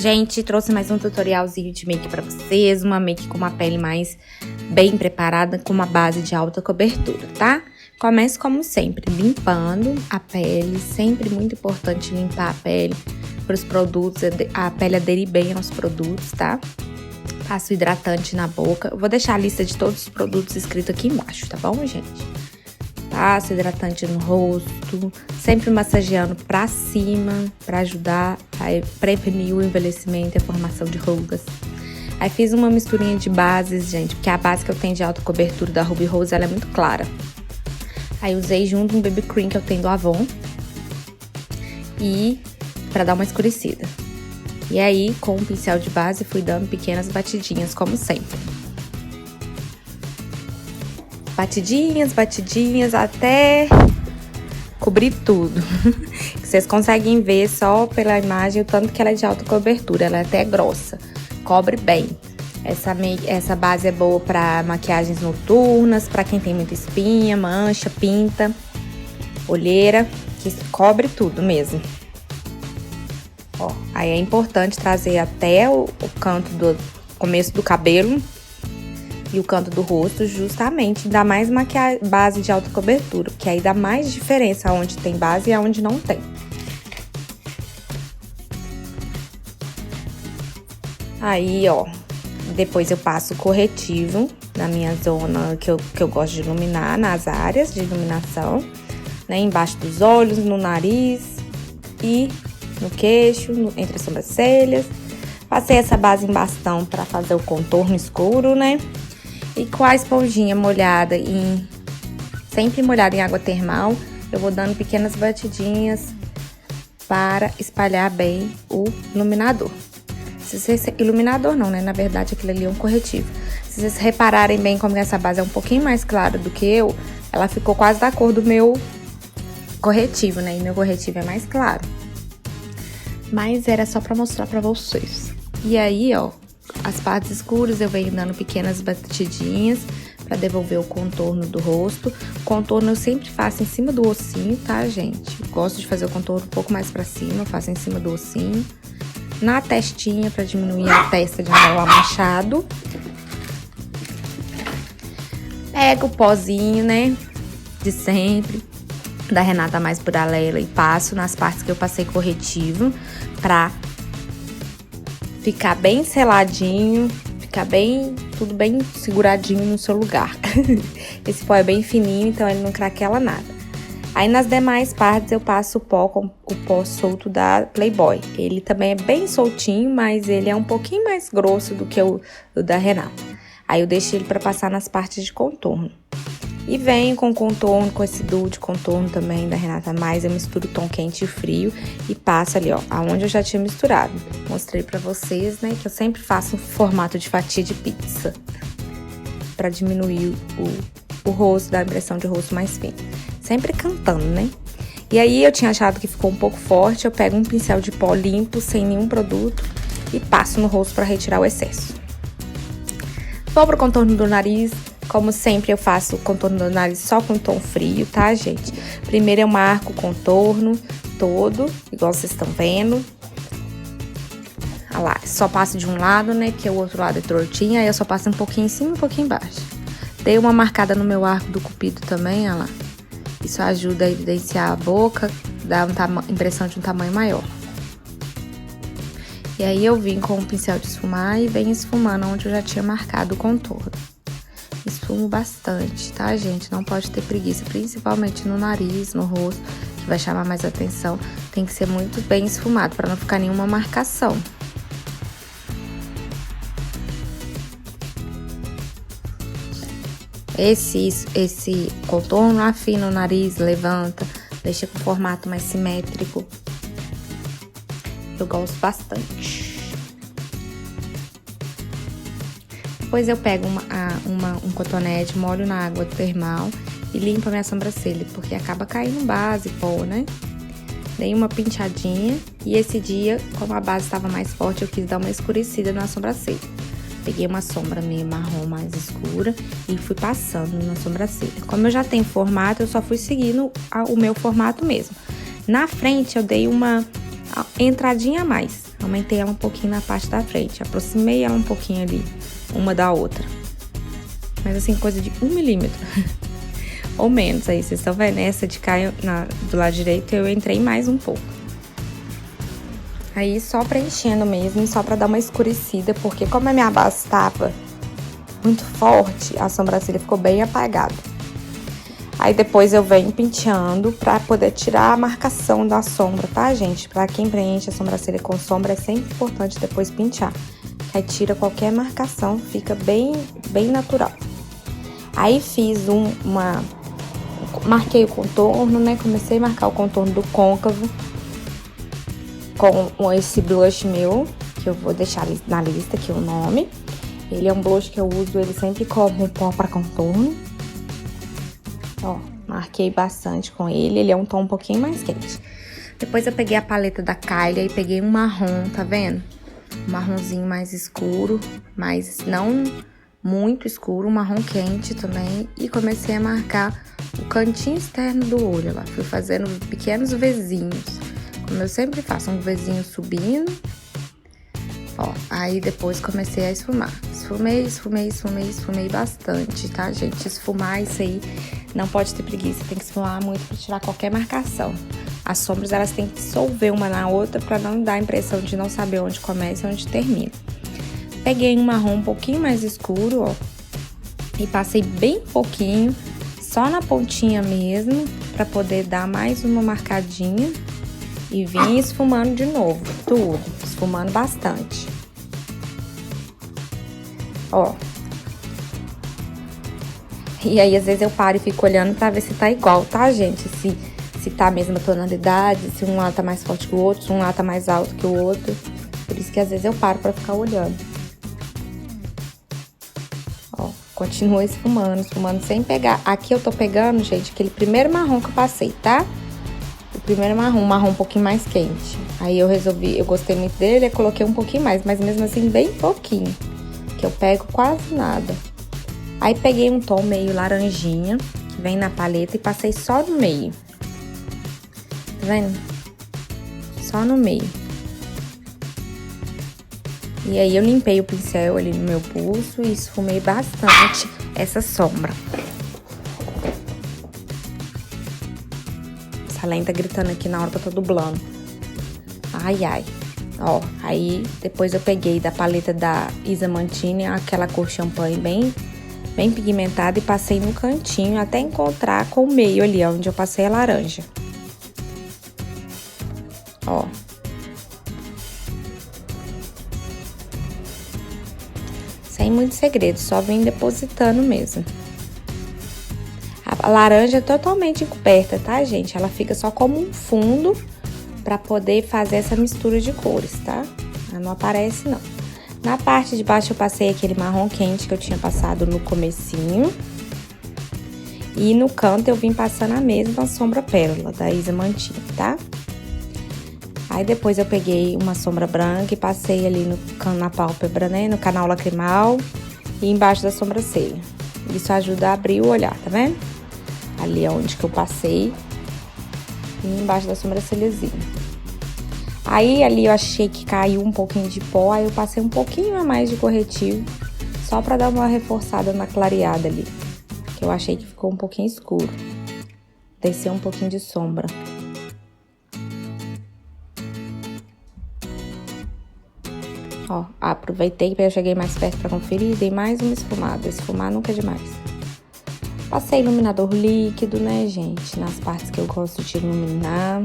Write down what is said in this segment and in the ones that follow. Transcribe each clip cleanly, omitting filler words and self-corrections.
Gente, trouxe mais um tutorialzinho de make pra vocês, uma make com uma pele mais bem preparada, com uma base de alta cobertura, tá? Começo como sempre, limpando a pele, sempre muito importante limpar a pele para os produtos, a pele aderir bem aos produtos, tá? Passo hidratante na boca, eu vou deixar a lista de todos os produtos escrito aqui embaixo, tá bom, gente? Passo hidratante no rosto, sempre massageando pra cima, pra ajudar a prevenir o envelhecimento e a formação de rugas. Aí fiz uma misturinha de bases, gente, porque a base que eu tenho de alta cobertura da Ruby Rose, ela é muito clara. Aí usei junto um BB Cream que eu tenho do Avon, e pra dar uma escurecida. E aí, com um pincel de base, fui dando pequenas batidinhas, como sempre. Batidinhas, batidinhas, até cobrir tudo. Vocês conseguem ver só pela imagem o tanto que ela é de alta cobertura, ela é até grossa. Cobre bem. Essa base é boa para maquiagens noturnas, para quem tem muita espinha, mancha, pinta, olheira, que cobre tudo mesmo. Ó, aí é importante trazer até o canto do começo do cabelo e o canto do rosto, justamente, dá mais base de alta cobertura, que aí dá mais diferença onde tem base e aonde não tem. Aí, ó, depois eu passo corretivo na minha zona que eu gosto de iluminar, nas áreas de iluminação, né, embaixo dos olhos, no nariz e no queixo, entre as sobrancelhas. Passei essa base em bastão para fazer o contorno escuro, né? E com a esponjinha molhada sempre molhada em água termal, eu vou dando pequenas batidinhas para espalhar bem o iluminador. Iluminador não, né? Na verdade, aquilo ali é um corretivo. Se vocês repararem bem como essa base é um pouquinho mais clara do que ela ficou quase da cor do meu corretivo, né? E meu corretivo é mais claro. Mas era só pra mostrar pra vocês. E aí, ó, as partes escuras eu venho dando pequenas batidinhas pra devolver o contorno do rosto. Contorno eu sempre faço em cima do ossinho, tá, gente? Gosto de fazer o contorno um pouco mais pra cima, eu faço em cima do ossinho. Na testinha, pra diminuir a testa de não manchado. Pego o pozinho, né, de sempre, da Renata Mais Puralela, e passo nas partes que eu passei corretivo, pra ficar bem seladinho, ficar tudo bem seguradinho no seu lugar. Esse pó é bem fininho, então ele não craquela nada. Aí nas demais partes eu passo o pó solto da Playboy. Ele também é bem soltinho, mas ele é um pouquinho mais grosso do que o da Renata. Aí eu deixo ele pra passar nas partes de contorno. E venho com contorno, com esse duo de contorno também da Renata Mais, eu misturo tom quente e frio e passo ali, ó, aonde eu já tinha misturado. Mostrei pra vocês, né, que eu sempre faço um formato de fatia de pizza, pra diminuir o rosto, dar a impressão de rosto mais fino. Sempre cantando, né? E aí eu tinha achado que ficou um pouco forte, eu pego um pincel de pó limpo, sem nenhum produto, e passo no rosto pra retirar o excesso. Vou pro contorno do nariz. Como sempre, eu faço o contorno do nariz só com tom frio, tá, gente? Primeiro eu marco o contorno todo, igual vocês estão vendo. Olha lá, só passo de um lado, né, que o outro lado é tortinho, aí eu só passo um pouquinho em cima e um pouquinho embaixo. Dei uma marcada no meu arco do cupido também, olha lá. Isso ajuda a evidenciar a boca, dá uma impressão de um tamanho maior. E aí eu vim com o pincel de esfumar e venho esfumando onde eu já tinha marcado o contorno. Esfumo bastante, tá, gente? Não pode ter preguiça, principalmente no nariz, no rosto, que vai chamar mais atenção. Tem que ser muito bem esfumado, pra não ficar nenhuma marcação. Esse contorno afina o nariz, levanta, deixa com formato mais simétrico. Eu gosto bastante. Depois eu pego um cotonete, molho na água termal e limpo a minha sobrancelha, porque acaba caindo base, pó, né? Dei uma pinchadinha e esse dia, como a base estava mais forte, eu quis dar uma escurecida na sobrancelha. Peguei uma sombra meio marrom mais escura e fui passando na sobrancelha. Como eu já tenho formato, eu só fui seguindo o meu formato mesmo. Na frente eu dei uma entradinha a mais. Aumentei ela um pouquinho na parte da frente. Aproximei ela um pouquinho ali, uma da outra. Mas assim, coisa de 1 milímetro. Ou menos, aí vocês estão vendo? Essa de cá do lado direito eu entrei mais um pouco. Aí só preenchendo mesmo, só pra dar uma escurecida, porque como a minha base estava muito forte, a sobrancelha ficou bem apagada. Aí depois eu venho penteando pra poder tirar a marcação da sombra, tá, gente? Pra quem preenche a sobrancelha com sombra, é sempre importante depois pentear. Aí tira qualquer marcação, fica bem natural. Aí fiz marquei o contorno, né? Comecei a marcar o contorno do côncavo com esse blush meu, que eu vou deixar na lista aqui o nome. Ele é um blush que eu uso ele sempre como pó pra contorno. Ó, marquei bastante com ele. Ele é um tom um pouquinho mais quente. Depois eu peguei a paleta da Kylie e peguei um marrom, tá vendo? Um marronzinho mais escuro, mas não muito escuro, um marrom quente também. E comecei a marcar o cantinho externo do olho, lá. Fui fazendo pequenos Vzinhos, como eu sempre faço, um Vzinho subindo. Ó, aí depois comecei a esfumar. Esfumei bastante, tá, gente? Esfumar isso aí, não pode ter preguiça, tem que esfumar muito pra tirar qualquer marcação. As sombras, elas têm que dissolver uma na outra pra não dar a impressão de não saber onde começa e onde termina. Peguei um marrom um pouquinho mais escuro, ó, e passei bem pouquinho, só na pontinha mesmo, pra poder dar mais uma marcadinha. E vim esfumando de novo, tudo, esfumando bastante. Ó. E aí, às vezes, eu paro e fico olhando pra ver se tá igual, tá, gente? Se tá a mesma tonalidade, se um lado tá mais forte que o outro, se um lado tá mais alto que o outro. Por isso que, às vezes, eu paro pra ficar olhando. Ó, continuo esfumando sem pegar. Aqui eu tô pegando, gente, aquele primeiro marrom que eu passei, tá? Primeiro marrom, um marrom um pouquinho mais quente. Aí eu gostei muito dele, eu coloquei um pouquinho mais, mas mesmo assim bem pouquinho, que eu pego quase nada. Aí peguei um tom meio laranjinha, que vem na paleta, e passei só no meio. Tá vendo? Só no meio. E aí eu limpei o pincel ali no meu pulso e esfumei bastante essa sombra. Essa lente tá gritando aqui na hora que eu tô dublando. Ai, ai. Ó, aí depois eu peguei da paleta da Isa Mantini, aquela cor champanhe bem pigmentada, e passei no cantinho até encontrar com o meio ali, onde eu passei a laranja. Ó. Sem muito segredo, só vim depositando mesmo. A laranja é totalmente encoberta, tá, gente? Ela fica só como um fundo pra poder fazer essa mistura de cores, tá? Ela não aparece, não. Na parte de baixo eu passei aquele marrom quente que eu tinha passado no comecinho. E no canto eu vim passando a mesma sombra pérola da Isa Mantini, tá? Aí depois eu peguei uma sombra branca e passei ali na pálpebra, né? No canal lacrimal e embaixo da sobrancelha. Isso ajuda a abrir o olhar, tá vendo? Ali é onde que eu passei. E embaixo da sobrancelhazinha. Aí ali eu achei que caiu um pouquinho de pó, aí eu passei um pouquinho a mais de corretivo, só pra dar uma reforçada na clareada ali, que eu achei que ficou um pouquinho escuro. Desceu um pouquinho de sombra. Ó, aproveitei que eu cheguei mais perto pra conferir e dei mais uma esfumada. Esfumar nunca é demais. Passei iluminador líquido, né, gente? Nas partes que eu gosto de iluminar.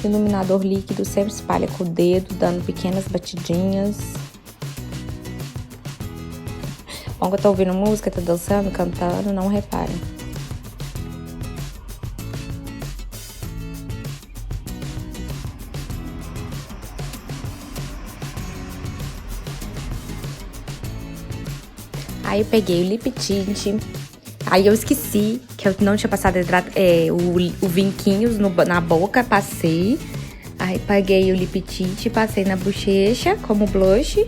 Iluminador líquido sempre espalha com o dedo, dando pequenas batidinhas. Bom que eu tô ouvindo música, tô dançando, cantando, não reparem. Aí eu peguei o lip tint. Aí eu esqueci que eu não tinha passado o vinquinhos na boca, passei. Aí peguei o lip tint, passei na bochecha como blush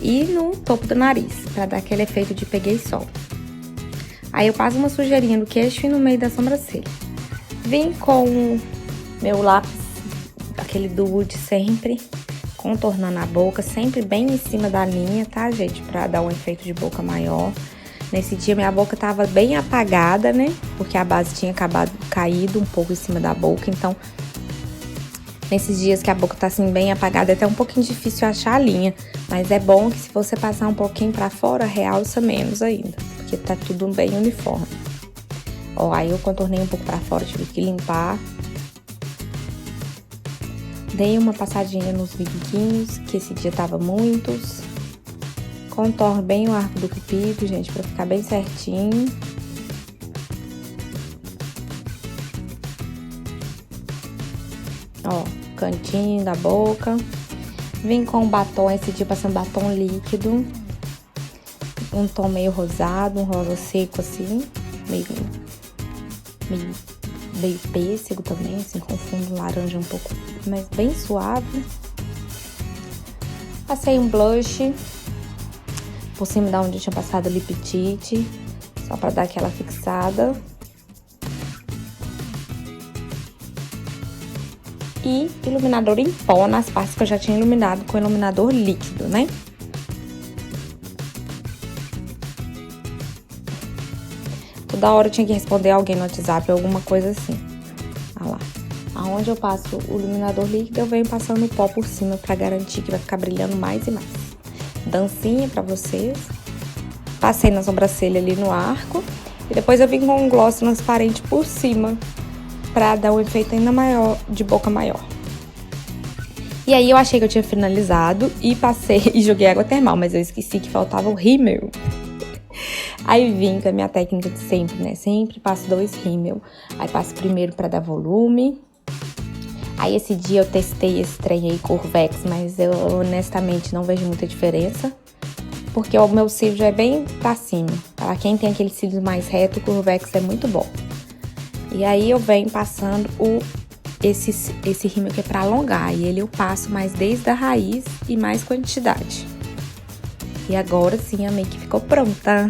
e no topo do nariz, pra dar aquele efeito de peguei sol. Aí eu passo uma sujeirinha no queixo e no meio da sobrancelha. Vim com meu lápis, aquele duo de sempre, contornando a boca, sempre bem em cima da linha, tá, gente? Pra dar um efeito de boca maior. Nesse dia minha boca tava bem apagada, né? Porque a base tinha caído um pouco em cima da boca, então... Nesses dias que a boca tá assim bem apagada, é até um pouquinho difícil achar a linha. Mas é bom que se você passar um pouquinho pra fora, realça menos ainda. Porque tá tudo bem uniforme. Ó, aí eu contornei um pouco pra fora, tive que limpar. Dei uma passadinha nos biquinhos, que esse dia tava muitos. Contorno bem o arco do cupido, gente, pra ficar bem certinho. Ó, cantinho da boca. Vim com batom, esse dia passando batom líquido. Um tom meio rosado, um rosa seco assim. Meio pêssego também, assim, com fundo laranja um pouco, mas bem suave. Passei um blush por cima da onde eu tinha passado lip tint, só pra dar aquela fixada. E iluminador em pó nas partes que eu já tinha iluminado com iluminador líquido, né? Toda hora eu tinha que responder alguém no WhatsApp, alguma coisa assim. Olha lá. Aonde eu passo o iluminador líquido, eu venho passando o pó por cima pra garantir que vai ficar brilhando mais e mais. Dancinha pra vocês. Passei na sobrancelha ali no arco. E depois eu vim com um gloss transparente por cima, pra dar um efeito ainda maior, de boca maior. E aí eu achei que eu tinha finalizado e passei e joguei água termal, mas eu esqueci que faltava o rímel. Aí vim com a minha técnica de sempre, né? Sempre passo 2 rímel. Aí passo primeiro pra dar volume. Aí esse dia eu testei esse trem aí, Curvex, mas eu honestamente não vejo muita diferença. Porque o meu cílio já é bem pra cima. Pra quem tem aquele cílio mais reto, o Curvex é muito bom. E aí eu venho passando esse rímel que é pra alongar. E ele eu passo mais desde a raiz e mais quantidade. E agora sim a make ficou pronta.